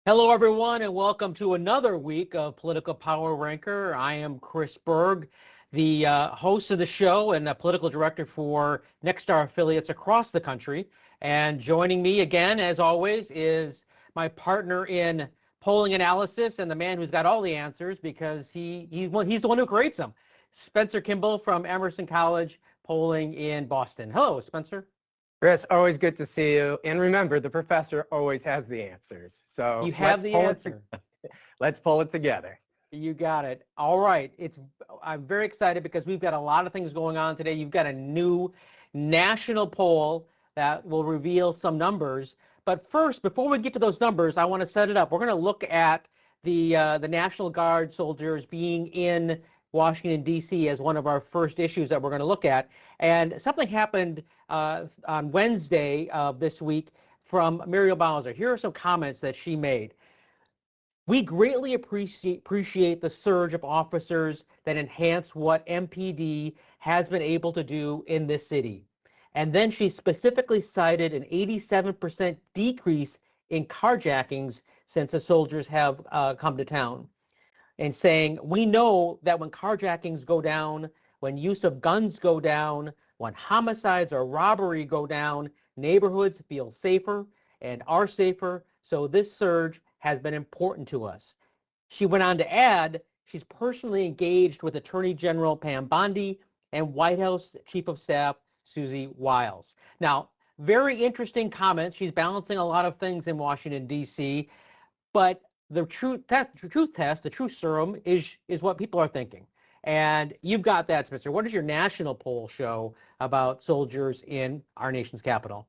Hello, everyone, and welcome to another week of Political Power Ranker. I am Chris Berg, the host of the show and a political director for Nexstar affiliates across the country. And joining me again, as always, is my partner in polling analysis and the man who's got all the answers because he's the one who creates them, Spencer Kimball from Emerson College Polling in Boston. Hello, Spencer. Chris, always good to see you. And remember, the professor always has the answers. So you have the answer. Let's pull it together. You got it. All right. I'm very excited because we've got a lot of things going on today. You've got a new national poll that will reveal some numbers. But first, before we get to those numbers, I want to set it up. We're going to look at the National Guard soldiers being in Washington, D.C. as one of our first issues that we're going to look at. And something happened on Wednesday of this week from Muriel Bowser. Here are some comments that she made. We greatly appreciate the surge of officers that enhance what MPD has been able to do in this city. And then she specifically cited an 87% decrease in carjackings since the soldiers have come to town. And saying, we know that when carjackings go down, when use of guns go down, when homicides or robbery go down, neighborhoods feel safer and are safer, so this surge has been important to us. She went on to add, she's personally engaged with Attorney General Pam Bondi and White House Chief of Staff Susie Wiles. Now, very interesting comment. She's balancing a lot of things in Washington, D.C., but the truth test, the truth serum is what people are thinking. And you've got that, Spencer. What does your national poll show about soldiers in our nation's capital?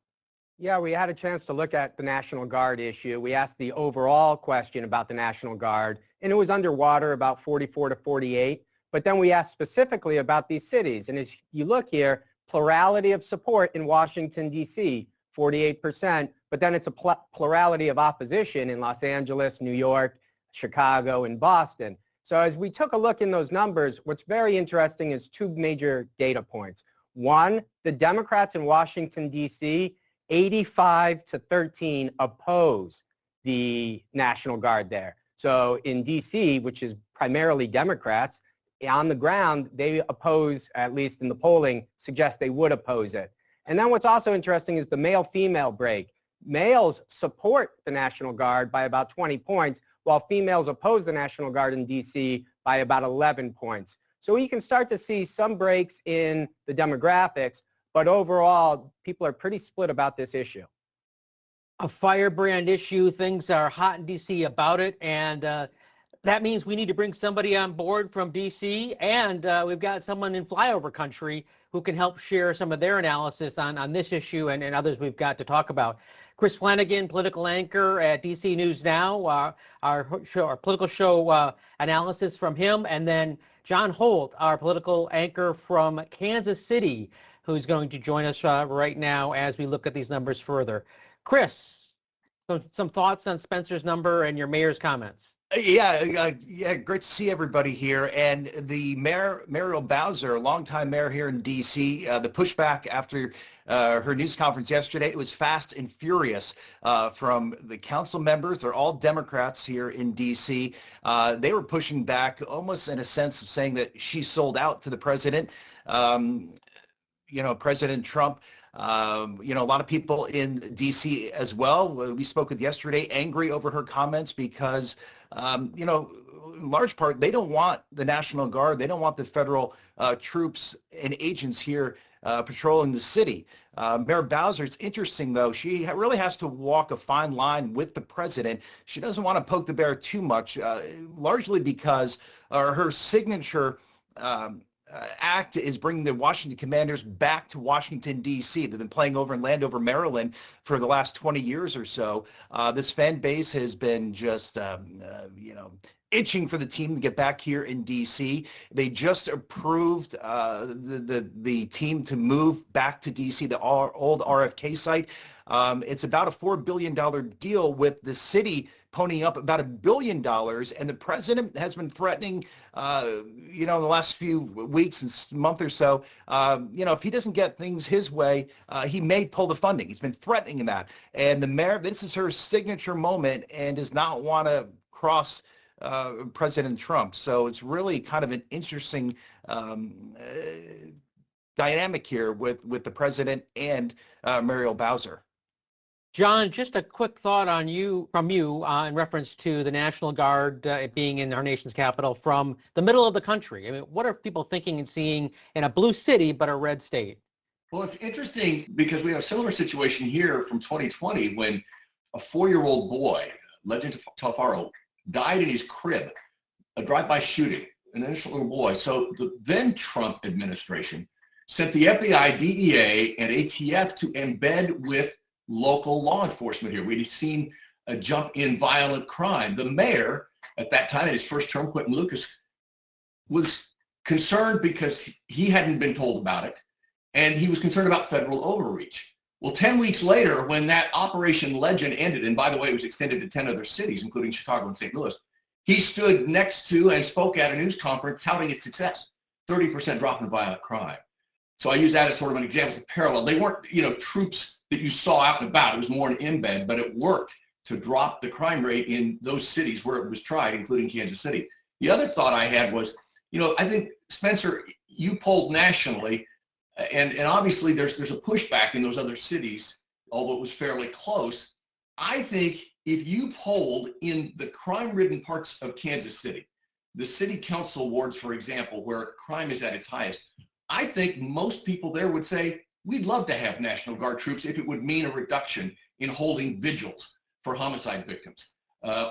Yeah, we had a chance to look at the National Guard issue. We asked the overall question about the National Guard, and it was underwater, about 44 to 48. But then we asked specifically about these cities. And as you look here, plurality of support in Washington, D.C., 48%. But then it's a plurality of opposition in Los Angeles, New York, Chicago, and Boston. So as we took a look in those numbers, what's very interesting is two major data points. One, the Democrats in Washington, D.C., 85 to 13 oppose the National Guard there. So in D.C., which is primarily Democrats, on the ground, they oppose, at least in the polling, suggest they would oppose it. And then what's also interesting is the male-female break. Males support the National Guard by about 20 points, while females oppose the National Guard in D.C. by about 11 points. So you can start to see some breaks in the demographics, but overall, people are pretty split about this issue. A firebrand issue. Things are hot in D.C. about it, and that means we need to bring somebody on board from D.C., and we've got someone in flyover country who can help share some of their analysis on this issue and others we've got to talk about. Chris Flanagan, political anchor at DC News Now, our political show analysis from him, and then John Holt, our political anchor from Kansas City, who's going to join us right now as we look at these numbers further. Chris, some thoughts on Spencer's number and your mayor's comments? Yeah, great to see everybody here. And the mayor, Muriel Bowser, longtime mayor here in D.C., the pushback after her news conference yesterday, it was fast and furious from the council members. They're all Democrats here in D.C. They were pushing back almost in a sense of saying that she sold out to the president. President Trump. A lot of people in D.C. as well. We spoke with yesterday, angry over her comments because, in large part, they don't want the National Guard. They don't want the federal troops and agents here patrolling the city. Mayor Bowser, it's interesting, though. She really has to walk a fine line with the president. She doesn't want to poke the bear too much, largely because her signature act is bringing the Washington Commanders back to Washington, D.C. They've been playing over in Landover, Maryland for the last 20 years or so. This fan base has been just, itching for the team to get back here in D.C. They just approved the team to move back to D.C., the old RFK site. It's about a $4 billion deal with the city ponying up about $1 billion, and the president has been threatening, in the last few weeks and month or so, if he doesn't get things his way, he may pull the funding. He's been threatening that, and the mayor, this is her signature moment, and does not want to cross President Trump. So it's really kind of an interesting dynamic here with the president and Muriel Bowser. John, just a quick thought from you in reference to the National Guard being in our nation's capital from the middle of the country. I mean, what are people thinking and seeing in a blue city but a red state? Well, it's interesting because we have a similar situation here from 2020 when a 4-year-old boy, Legend Tafaro, died in his crib, a drive-by shooting, an innocent little boy. So the then Trump administration sent the FBI, DEA, and ATF to embed with local law enforcement here. We'd seen a jump in violent crime. The mayor at that time, in his first term, Quentin Lucas, was concerned because he hadn't been told about it, and he was concerned about federal overreach. Well, 10 weeks later, when that Operation Legend ended, and by the way, it was extended to 10 other cities, including Chicago and St. Louis, he stood next to and spoke at a news conference touting its success, 30% drop in violent crime. So I use that as sort of an example of parallel. They weren't, troops that you saw out and about. It was more an embed, but it worked to drop the crime rate in those cities where it was tried, including Kansas City. The other thought I had was, I think, Spencer, you polled nationally, and obviously there's a pushback in those other cities, although it was fairly close. I think if you polled in the crime-ridden parts of Kansas City, the city council wards, for example, where crime is at its highest, I think most people there would say, we'd love to have National Guard troops if it would mean a reduction in holding vigils for homicide victims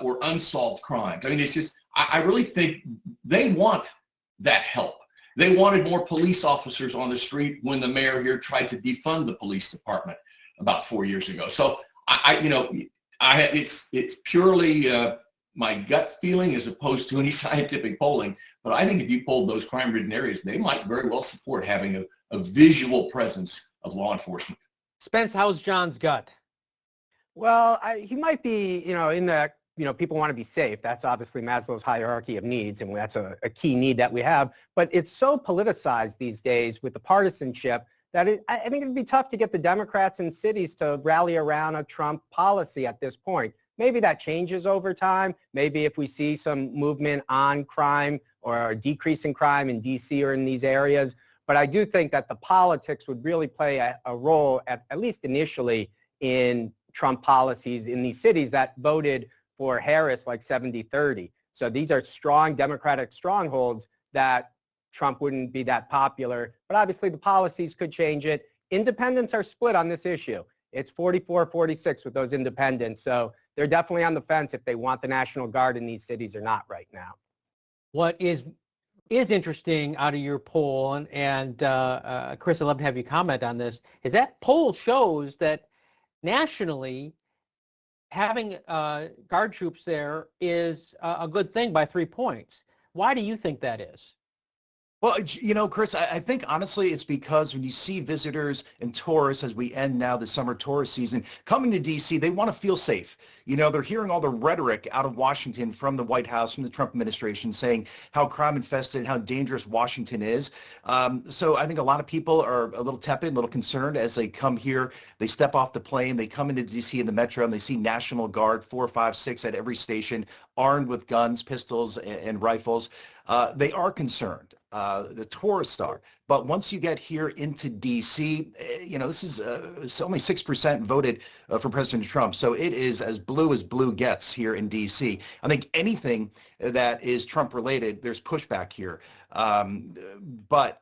or unsolved crimes. I mean, it's just, I really think they want that help. They wanted more police officers on the street when the mayor here tried to defund the police department about 4 years ago. So it's purely my gut feeling as opposed to any scientific polling. But I think if you polled those crime-ridden areas, they might very well support having a visual presence of law enforcement. Spence, how's John's gut? Well, he might be, in the, people want to be safe. That's obviously Maslow's hierarchy of needs, and that's a key need that we have. But it's so politicized these days with the partisanship that I think it'd be tough to get the Democrats in cities to rally around a Trump policy at this point. Maybe that changes over time. Maybe if we see some movement on crime or a decrease in crime in D.C. or in these areas. But I do think that the politics would really play a role, at least initially, in Trump policies in these cities that voted for Harris like 70-30. So these are strong Democratic strongholds that Trump wouldn't be that popular. But obviously the policies could change it. Independents are split on this issue. It's 44-46 with those independents. So they're definitely on the fence if they want the National Guard in these cities or not right now. What is interesting out of your poll, and Chris, I'd love to have you comment on this, is that poll shows that nationally having Guard troops there is a good thing by 3 points. Why do you think that is? Well, Chris, I think honestly it's because when you see visitors and tourists as we end now the summer tourist season coming to D.C., they want to feel safe. They're hearing all the rhetoric out of Washington from the White House, from the Trump administration saying how crime infested and how dangerous Washington is. So I think a lot of people are a little tepid, a little concerned as they come here. They step off the plane, they come into D.C. in the metro, and they see National Guard 4, 5, 6 at every station, armed with guns, pistols, and rifles. They are concerned. The tourists are. But once you get here into D.C., this is only 6% voted for President Trump. So it is as blue gets here in D.C. I think anything that is Trump related, there's pushback here. But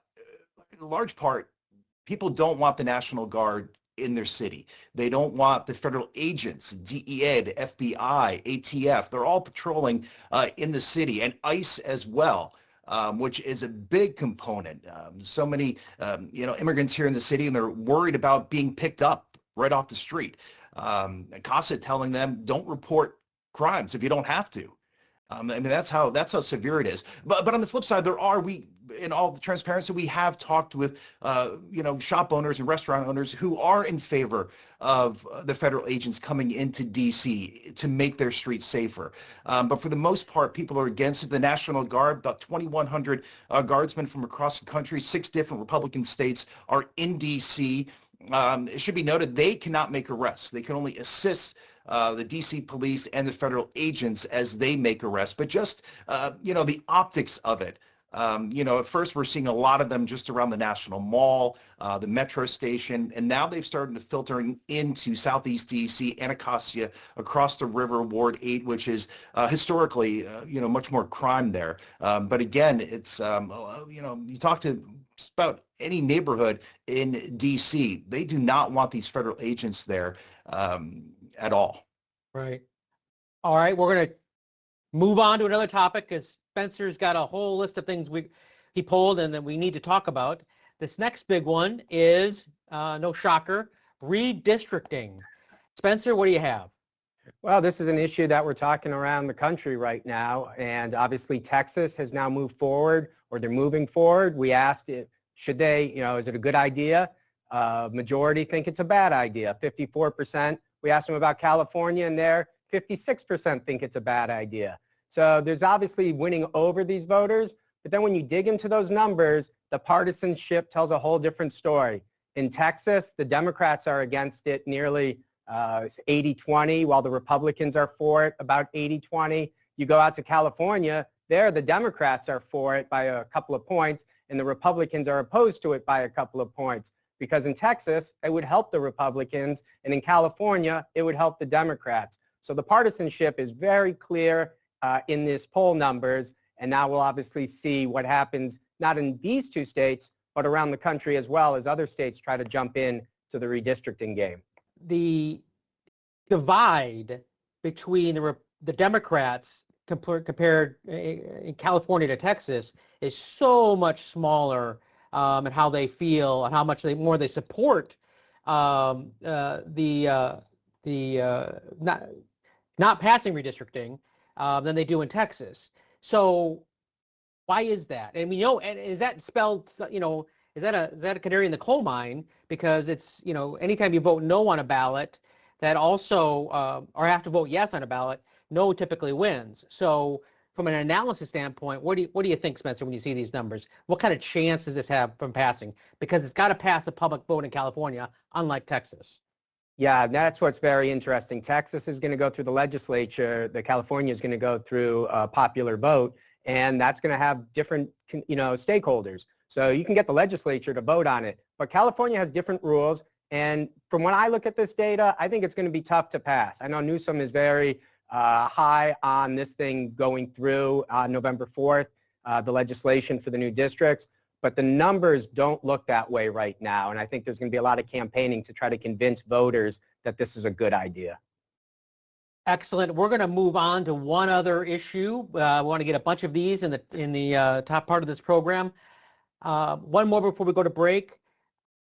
in large part, people don't want the National Guard in their city. They don't want the federal agents, DEA, the FBI, ATF. They're all patrolling in the city, and ICE as well. Which is a big component. So many, immigrants here in the city, and they're worried about being picked up right off the street. CASA telling them, don't report crimes if you don't have to. That's how severe it is. But on the flip side, in all the transparency, we have talked with, shop owners and restaurant owners who are in favor of the federal agents coming into D.C. to make their streets safer. But for the most part, people are against it. The National Guard, about 2,100 guardsmen from across the country, 6 different Republican states are in D.C. It should be noted they cannot make arrests. They can only assist the D.C. police and the federal agents as they make arrests. But just, the optics of it. At first we're seeing a lot of them just around the National Mall, the metro station, and now they've started to filter into Southeast D.C., Anacostia, across the river, Ward 8, which is historically, much more crime there. But again, it's, you talk to just about any neighborhood in D.C., they do not want these federal agents there at all. Right. All right, we're going to move on to another topic because Spencer's got a whole list of things he polled and that we need to talk about. This next big one is, no shocker, redistricting. Spencer, what do you have? Well, this is an issue that we're talking around the country right now, and obviously Texas has now moved forward, or they're moving forward. We asked it, should they, is it a good idea? Majority think it's a bad idea, 54%. We asked them about California, and there, 56% think it's a bad idea. So there's obviously winning over these voters, but then when you dig into those numbers, the partisanship tells a whole different story. In Texas, the Democrats are against it nearly 80-20, while the Republicans are for it about 80-20. You go out to California, there the Democrats are for it by a couple of points, and the Republicans are opposed to it by a couple of points. Because in Texas, it would help the Republicans, and in California, it would help the Democrats. So the partisanship is very clear in this poll numbers, and now we'll obviously see what happens not in these 2 states, but around the country as well as other states try to jump in to the redistricting game. The divide between the Democrats compared in California to Texas is so much smaller, and how they feel and how much more they support not passing redistricting than they do in Texas. So why is that? I mean, and is that spelled, is that a canary in the coal mine? Because it's, anytime you vote no on a ballot, that also, or have to vote yes on a ballot, no typically wins. So from an analysis standpoint, what do you think, Spencer, when you see these numbers? What kind of chance does this have from passing? Because it's got to pass a public vote in California, unlike Texas. Yeah, that's what's very interesting. Texas is going to go through the legislature. California is going to go through a popular vote, and that's going to have different, stakeholders. So you can get the legislature to vote on it. But California has different rules, and from when I look at this data, I think it's going to be tough to pass. I know Newsom is very high on this thing going through November 4th, the legislation for the new districts, but the numbers don't look that way right now, and I think there's going to be a lot of campaigning to try to convince voters that this is a good idea. Excellent. We're going to move on to one other issue. We want to get a bunch of these in the top part of this program. One more before we go to break,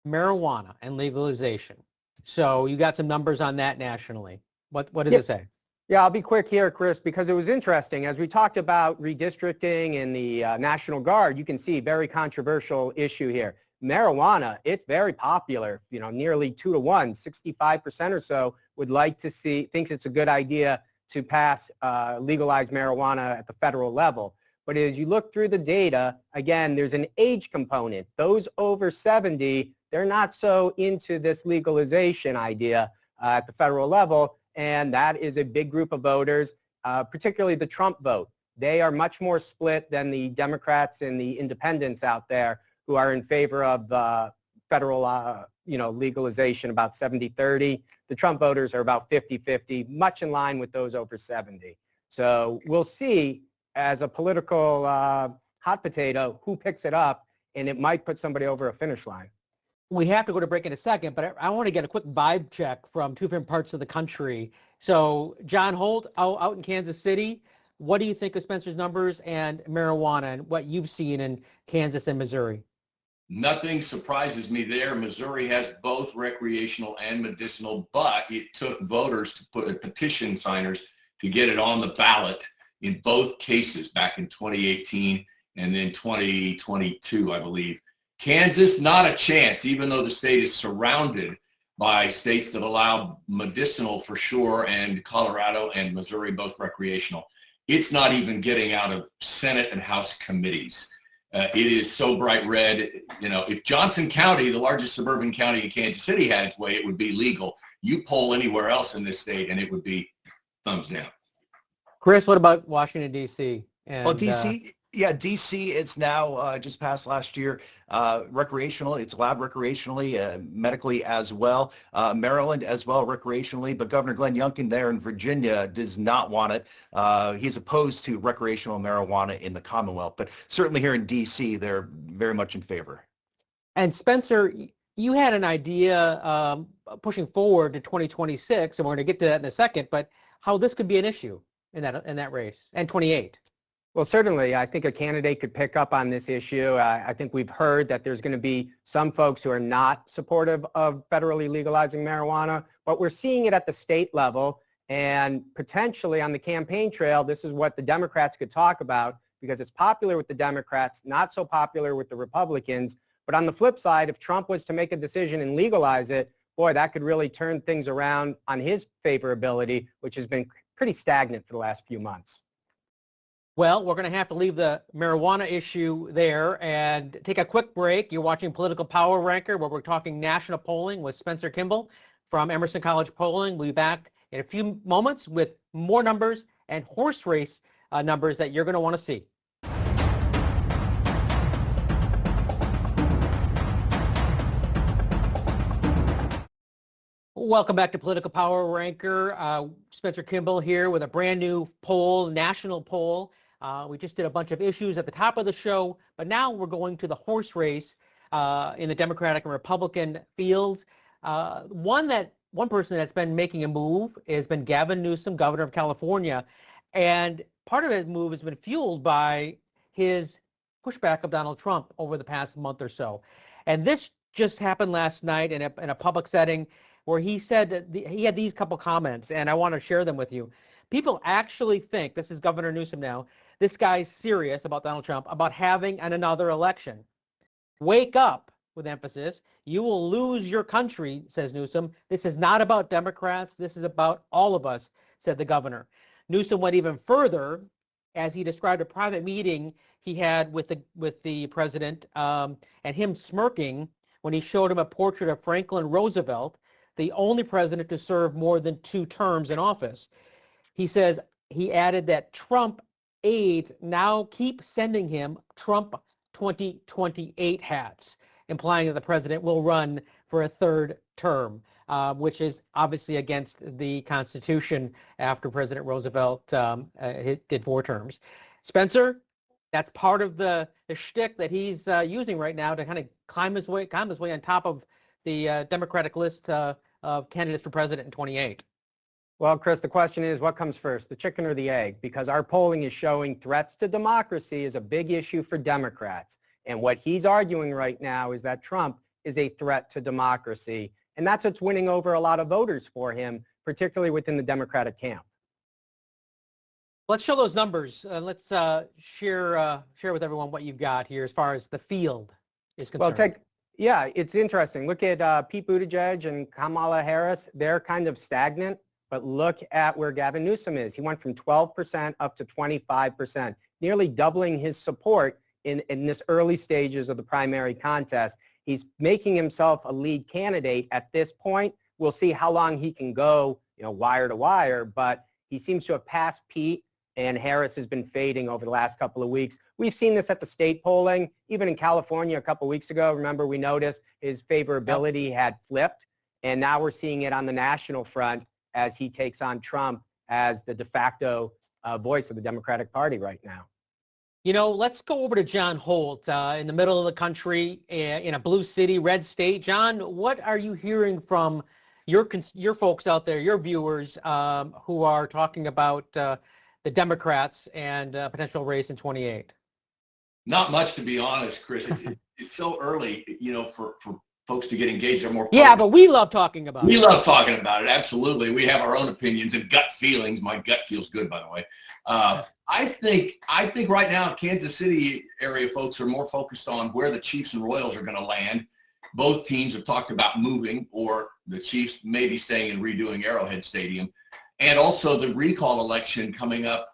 marijuana and legalization. So you got some numbers on that nationally. What does it say? Yeah, I'll be quick here, Chris, because it was interesting. As we talked about redistricting and the National Guard, you can see very controversial issue here. Marijuana, it's very popular, nearly 2-to-1, 65% or so would like to thinks it's a good idea to pass legalized marijuana at the federal level. But as you look through the data, again, there's an age component. Those over 70, they're not so into this legalization idea at the federal level. And that is a big group of voters, particularly the Trump vote. They are much more split than the Democrats and the independents out there who are in favor of federal, legalization, about 70-30. The Trump voters are about 50-50, much in line with those over 70. So we'll see as a political hot potato who picks it up, and it might put somebody over a finish line. We have to go to break in a second, but I want to get a quick vibe check from 2 different parts of the country. So, John Holt, out in Kansas City, what do you think of Spencer's numbers and marijuana and what you've seen in Kansas and Missouri? Nothing surprises me there. Missouri has both recreational and medicinal, but it took voters to put petition signers to get it on the ballot in both cases back in 2018. and then 2022, I believe. Kansas, not a chance, even though the state is surrounded by states that allow medicinal for sure, and Colorado and Missouri both recreational. It's not even getting out of Senate and House committees. It is so bright red. You know, if Johnson County, the largest suburban county in Kansas City, had its way, it would be legal. You poll anywhere else in this state, and it would be thumbs down. Chris, what about Washington, D.C.? Well, D.C., D.C. it's now just passed last year, recreational. It's allowed recreationally, medically as well. Maryland as well, recreationally. But Governor Glenn Youngkin there in Virginia does not want it. He's opposed to recreational marijuana in the Commonwealth. But certainly here in D.C., they're very much in favor. And Spencer, you had an idea pushing forward to 2026, and we're going to get to that in a second, but how this could be an issue in that race, and 28. Well, certainly, I think a candidate could pick up on this issue. I think we've heard that there's going to be some folks who are not supportive of federally legalizing marijuana, but we're seeing it at the state level, and potentially on the campaign trail, this is what the Democrats could talk about, because it's popular with the Democrats, not so popular with the Republicans. But on the flip side, if Trump was to make a decision and legalize it, boy, that could really turn things around on his favorability, which has been pretty stagnant for the last few months. Well, we're going to have to leave the marijuana issue there and take a quick break. You're watching Political Power Ranker, where we're talking national polling with Spencer Kimball from Emerson College Polling. We'll be back in a few moments with more numbers and horse race numbers that you're going to want to see. Welcome back to Political Power Ranker. Spencer Kimball here with a brand new poll, national poll. We just did a bunch of issues at the top of the show, but now we're going to the horse race in the Democratic and Republican fields. One person that's been making a move has been Gavin Newsom, governor of California, and part of his move has been fueled by his pushback of Donald Trump over the past month or so. And this just happened last night in a public setting, where he said that he had these couple comments, and I want to share them with you. People actually think, this is Governor Newsom now, this guy's serious about Donald Trump, about having another election. Wake up, with emphasis. You will lose your country, says Newsom. This is not about Democrats. This is about all of us, said the governor. Newsom went even further, as he described a private meeting he had with the president, and him smirking when he showed him a portrait of Franklin Roosevelt, the only president to serve more than 2 terms in office. He says, he added that Trump aides now keep sending him Trump 2028 hats, implying that the president will run for a 3rd term, which is obviously against the Constitution after President Roosevelt did 4 terms. Spencer, that's part of the shtick that he's using right now to kind of climb his way on top of the Democratic list of candidates for president in 28. Well, Chris, the question is, what comes first, the chicken or the egg? Because our polling is showing threats to democracy is a big issue for Democrats. And what he's arguing right now is that Trump is a threat to democracy. And that's what's winning over a lot of voters for him, particularly within the Democratic camp. Let's show those numbers. Let's share with everyone what you've got here as far as the field is concerned. Well, yeah, it's interesting. Look at Pete Buttigieg and Kamala Harris. They're kind of stagnant, but look at where Gavin Newsom is. He went from 12% up to 25%, nearly doubling his support in this early stages of the primary contest. He's making himself a lead candidate at this point. We'll see how long he can go, wire to wire, but he seems to have passed Pete, and Harris has been fading over the last couple of weeks. We've seen this at the state polling, even in California a couple of weeks ago. Remember, we noticed his favorability had flipped, and now we're seeing it on the national front as he takes on Trump as the de facto voice of the Democratic Party right now. Let's go over to John Holt in the middle of the country in a blue city, red state. John, what are you hearing from your folks out there, your viewers who are talking about the Democrats and potential race in 28? Not much, to be honest, Chris. It's so early, for folks to get engaged. They're more. Yeah, but we love talking about it. We love talking about it. Absolutely. We have our own opinions and gut feelings. My gut feels good, by the way. I think right now Kansas City area folks are more focused on where the Chiefs and Royals are going to land. Both teams have talked about moving, or the Chiefs may be staying and redoing Arrowhead Stadium, and also the recall election coming up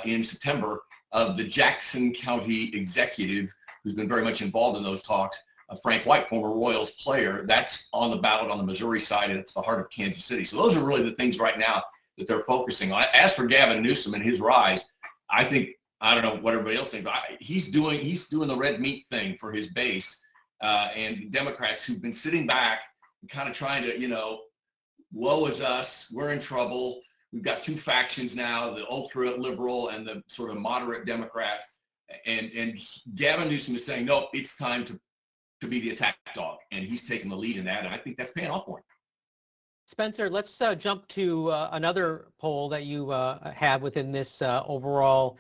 in September of the Jackson County executive, who's been very much involved in those talks, Frank White, former Royals player. That's on the ballot on the Missouri side, and it's the heart of Kansas City. So those are really the things right now that they're focusing on. As for Gavin Newsom and his rise, I think, I don't know what everybody else thinks, but he's doing the red meat thing for his base, and Democrats who've been sitting back and kind of trying to, woe is us, we're in trouble. We've got two factions now, the ultra liberal and the sort of moderate Democrats. And Gavin Newsom is saying, no, it's time to be the attack dog. And he's taking the lead in that. And I think that's paying off for him. Spencer, let's jump to another poll that you have within this overall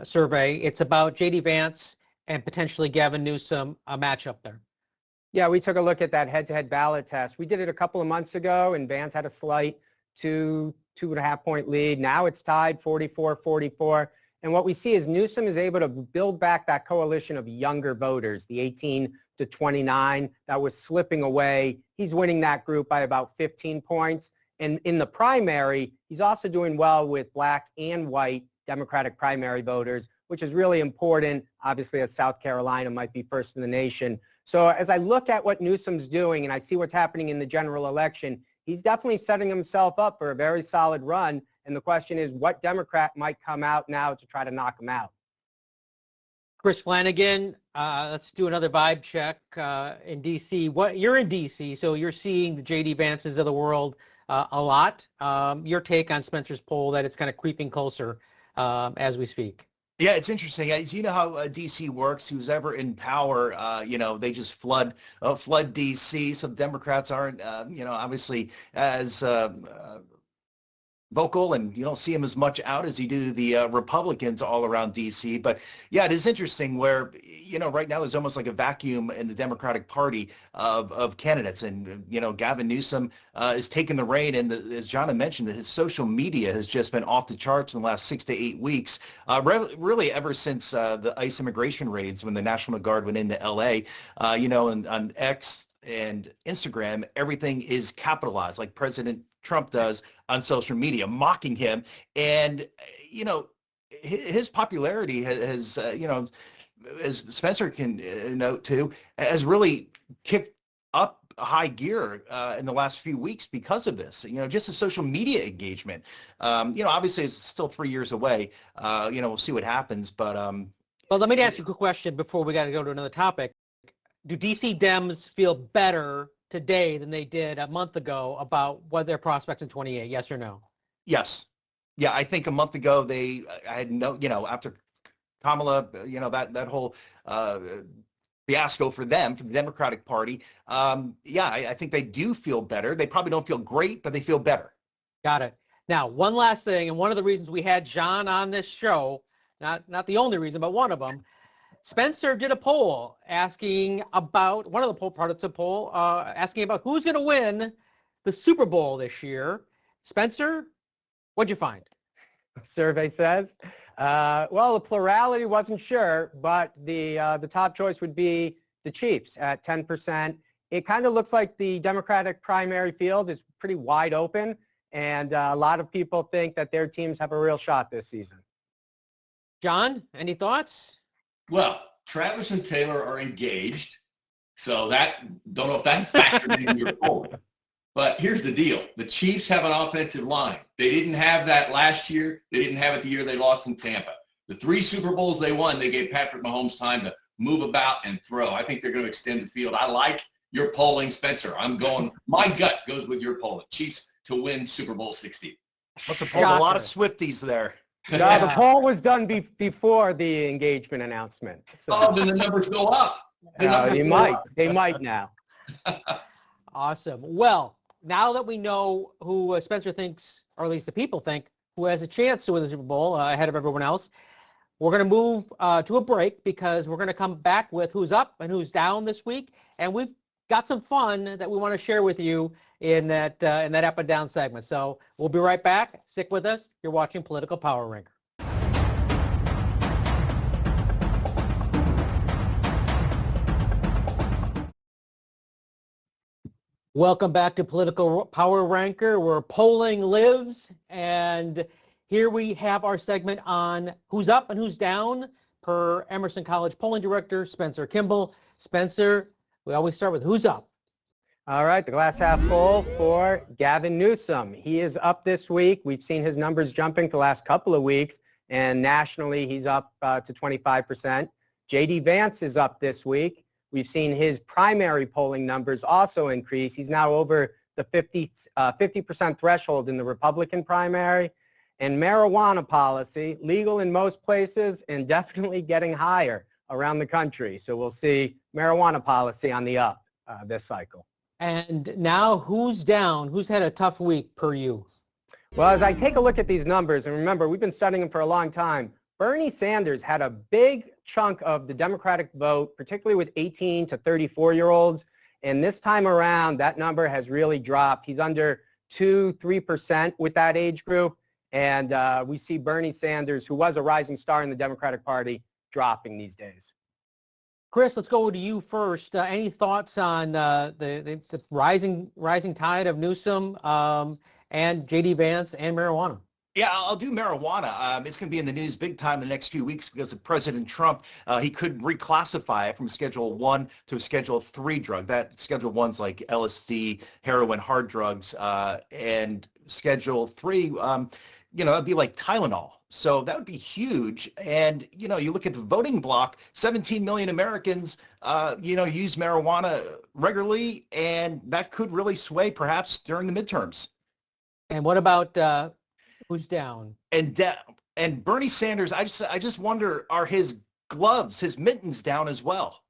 survey. It's about J.D. Vance and potentially Gavin Newsom, a matchup there. Yeah, we took a look at that head-to-head ballot test. We did it a couple of months ago, and Vance had a slight 2.5 point lead. Now it's tied 44-44. And what we see is Newsom is able to build back that coalition of younger voters, the 18 to 29, that was slipping away. He's winning that group by about 15 points. And in the primary, he's also doing well with black and white Democratic primary voters, which is really important, obviously, as South Carolina might be first in the nation. So as I look at what Newsom's doing and I see what's happening in the general election, he's definitely setting himself up for a very solid run. And the question is, what Democrat might come out now to try to knock him out? Chris Flanagan, let's do another vibe check in D.C. You're in D.C., so you're seeing the J.D. Vances of the world a lot. Your take on Spencer's poll that it's kind of creeping closer as we speak. Yeah, it's interesting. You know how D.C. works. Who's ever in power, they just flood D.C. So the Democrats aren't, obviously as vocal, and you don't see him as much out as you do the Republicans all around D.C. But yeah, it is interesting where, right now there's almost like a vacuum in the Democratic Party of candidates. And, Gavin Newsom is taking the reign. And as John had mentioned, his social media has just been off the charts in the last 6 to 8 weeks, really ever since the ICE immigration raids when the National Guard went into L.A., and on X and Instagram, everything is capitalized like President Trump does on social media, mocking him. And, his popularity has as Spencer can note too, has really kicked up a high gear in the last few weeks because of this, just the social media engagement. Obviously it's still 3 years away. We'll see what happens. But well, let me ask you a quick question before we got to go to another topic. Do DC Dems feel better today than they did a month ago about what their prospects in 28? Yes or no? Yes. Yeah, I think a month ago I had no, after Kamala, that whole fiasco for them, for the Democratic Party. I think they do feel better. They probably don't feel great, but they feel better. Got it. Now, one last thing, and one of the reasons we had John on this show, not the only reason, but one of them, Spencer did a poll asking about, one of the poll parts of the poll, asking about who's going to win the Super Bowl this year. Spencer, what'd you find? Survey says, the plurality wasn't sure, but the top choice would be the Chiefs at 10%. It kind of looks like the Democratic primary field is pretty wide open, and a lot of people think that their teams have a real shot this season. John, any thoughts? Well, Travis and Taylor are engaged, so don't know if that factored in your poll. But here's the deal. The Chiefs have an offensive line. They didn't have that last year. They didn't have it the year they lost in Tampa. The 3 Super Bowls they won, they gave Patrick Mahomes time to move about and throw. I think they're going to extend the field. I like your polling, Spencer. My gut goes with your polling. Chiefs to win Super Bowl 60. Must have pulled a lot of Swifties there. No, the poll was done before the engagement announcement. So. Then the numbers go up. They might now. Awesome. Well, now that we know who Spencer thinks, or at least the people think, who has a chance to win the Super Bowl ahead of everyone else, we're going to move to a break because we're going to come back with who's up and who's down this week. And we've got some fun that we want to share with you in that up and down segment. So we'll be right back. Stick with us. You're watching Political Power Ranker. Welcome back to Political Power Ranker, where polling lives. And here we have our segment on who's up and who's down per Emerson College Polling Director Spencer Kimball. Spencer, we always start with who's up. All right, the glass half full for Gavin Newsom. He is up this week. We've seen his numbers jumping for the last couple of weeks, and nationally he's up to 25%. J.D. Vance is up this week. We've seen his primary polling numbers also increase. He's now over the 50% threshold in the Republican primary. And marijuana policy, legal in most places and definitely getting higher around the country. So we'll see marijuana policy on the up this cycle. And now who's down? Who's had a tough week per you? Well, as I take a look at these numbers, and remember, we've been studying them for a long time, Bernie Sanders had a big chunk of the Democratic vote, particularly with 18 to 34-year-olds. And this time around, that number has really dropped. He's under 2-3% with that age group. And we see Bernie Sanders, who was a rising star in the Democratic Party, dropping these days. Chris, let's go to you first. Any thoughts on the rising tide of Newsom and J.D. Vance and marijuana? Yeah, I'll do marijuana. It's going to be in the news big time in the next few weeks because of President Trump. He could reclassify it from Schedule 1 to a Schedule 3 drug. That Schedule 1's like LSD, heroin, hard drugs, and Schedule 3, that'd be like Tylenol. So that would be huge. And, you look at the voting bloc, 17 million Americans, use marijuana regularly, and that could really sway perhaps during the midterms. And what about who's down? And Bernie Sanders, I just wonder, are his gloves, his mittens down as well?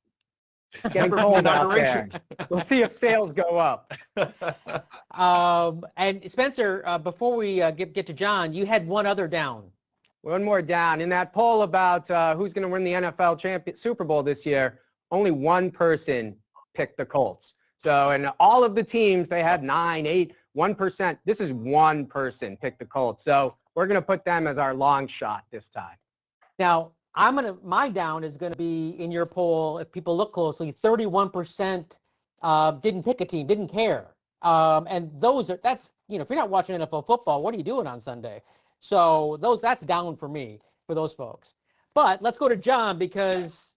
Getting cold out there. We'll see if sales go up. And Spencer, before we get to John, you had one other down. One more down. In that poll about who's going to win the NFL Super Bowl this year, only one person picked the Colts. So in all of the teams, they had 9, 8, 1%. This is one person picked the Colts. So we're going to put them as our long shot this time. Now, my down is going to be in your poll. If people look closely, 31% didn't pick a team, didn't care. And if you're not watching NFL football, what are you doing on Sunday? So that's down for me, for those folks. But let's go to John because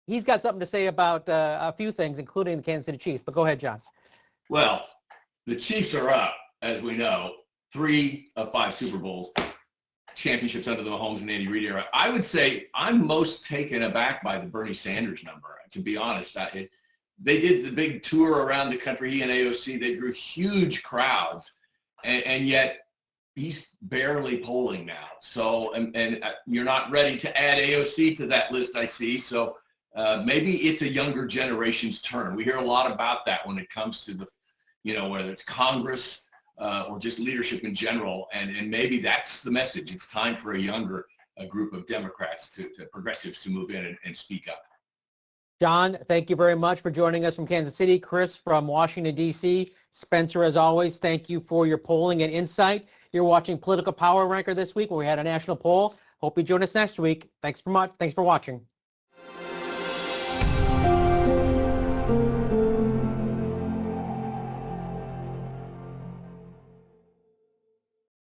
he's got something to say about a few things, including the Kansas City Chiefs. But go ahead, John. Well, the Chiefs are up, as we know, 3 of 5 Super Bowls, championships under the Mahomes and Andy Reid era. I would say I'm most taken aback by the Bernie Sanders number, to be honest. They did the big tour around the country, he and AOC. They drew huge crowds, and yet he's barely polling now. So, and you're not ready to add AOC to that list, I see. So maybe it's a younger generation's turn. We hear a lot about that when it comes to whether it's Congress or just leadership in general. And maybe that's the message. It's time for a younger group of Democrats, to progressives, to move in and speak up. John, thank you very much for joining us from Kansas City. Chris from Washington, D.C. Spencer, as always, thank you for your polling and insight. You're watching Political Power Ranker this week, where we had a national poll. Hope you join us next week. Thanks for watching.